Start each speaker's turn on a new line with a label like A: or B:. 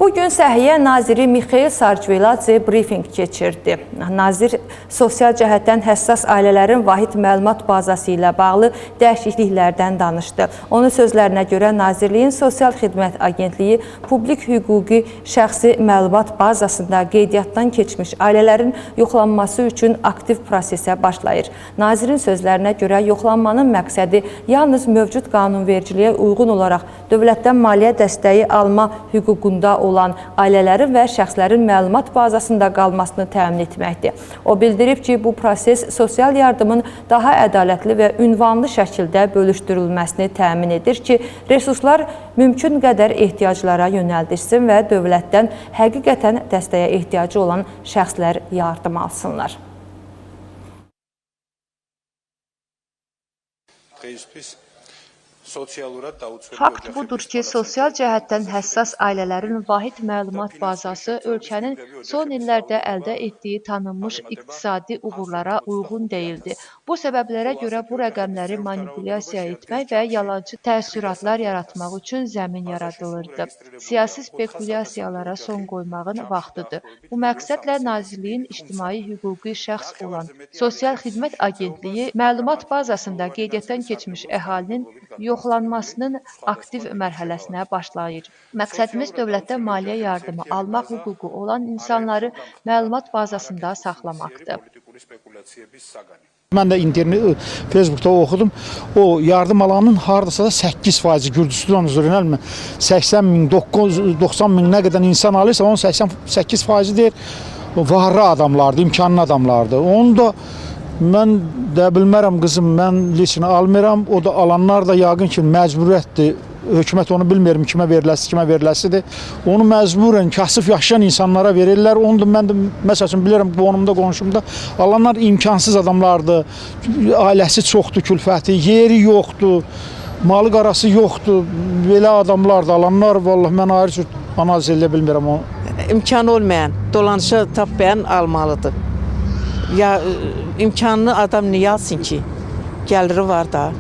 A: Bugün Səhiyyə Naziri Mixail Sarcveladze brifinq keçirdi. Nazir sosial cəhətdən həssas ailələrin vahid məlumat bazası ilə bağlı dəyişikliklərdən danışdı. Onun sözlərinə görə Nazirliyin Sosial Xidmət Agentliyi publik hüquqi şəxsi məlumat bazasında qeydiyyatdan keçmiş ailələrin yoxlanması üçün aktiv prosesə başlayır. Nazirin sözlərinə görə yoxlanmanın məqsədi yalnız mövcud qanunvericiliyə uyğun olaraq dövlətdən maliyyə dəstəyi alma hüququnda olan ailələrin və şəxslərin məlumat bazasında qalmasını təmin etməkdir. O bildirib ki, bu proses sosial yardımın daha ədalətli və ünvanlı şəkildə bölüşdürülməsini təmin edir ki, resurslar mümkün qədər ehtiyaclara yönəldilsin və dövlətdən həqiqətən dəstəyə ehtiyacı olan şəxslər yardım alsınlar.
B: Fakt budur ki, sosial cəhətdən həssas ailələrin vahid məlumat bazası ölkənin son illərdə əldə etdiyi tanınmış iqtisadi uğurlara uyğun deyildi. Bu səbəblərə görə bu rəqəmləri manipulyasiya etmək və yalançı təəssüratlar yaratmaq üçün zəmin yaradılırdı. Siyasi spekulyasiyalara son qoymağın vaxtıdır. Bu məqsədlə Nazirliyin ictimai hüquqi şəxs olan Sosial Xidmət Agentliyi məlumat bazasında qeydiyyatdan keçmiş əhalinin yoxlanmasının aktiv mərhələsinə başlayır. Məqsədimiz dövlətdən maliyyə yardımı almaq hüququ olan insanları məlumat bazasında saxlamaqdır.
C: Mən də internet, Facebookda oxudum. O yardım alanın hardasa da 8% Gürcüstan üzrə 80 min, 90 min nə qədər insan alırsa, onun 88% deyir varlı adamlardır, imkanlı adamlardır. Onu da mən də bilmərəm qızım, mən liçini almıram. O da alanlar da yaqın ki, məcburiyyətdir. Hökumət onu bilmiyorum kimə veriləsidir. Onu məcburən kasıb yaşayan insanlara verirlər. Onu da mən də məsəl üçün bilirəm, qonumda, qonşumda alanlar imkansız adamlardır. Ailəsi çoxdur, külfəti, yeri yoxdur, malı qarası yoxdur. Belə adamlar da alanlar, vallahi mən ayrı cür analiz edə bilmirəm onu.
D: İmkanı olmayan, dolanışa tapmayan almalıdır. Ya imkanlı adam niyə alsın ki? Gəliri var da.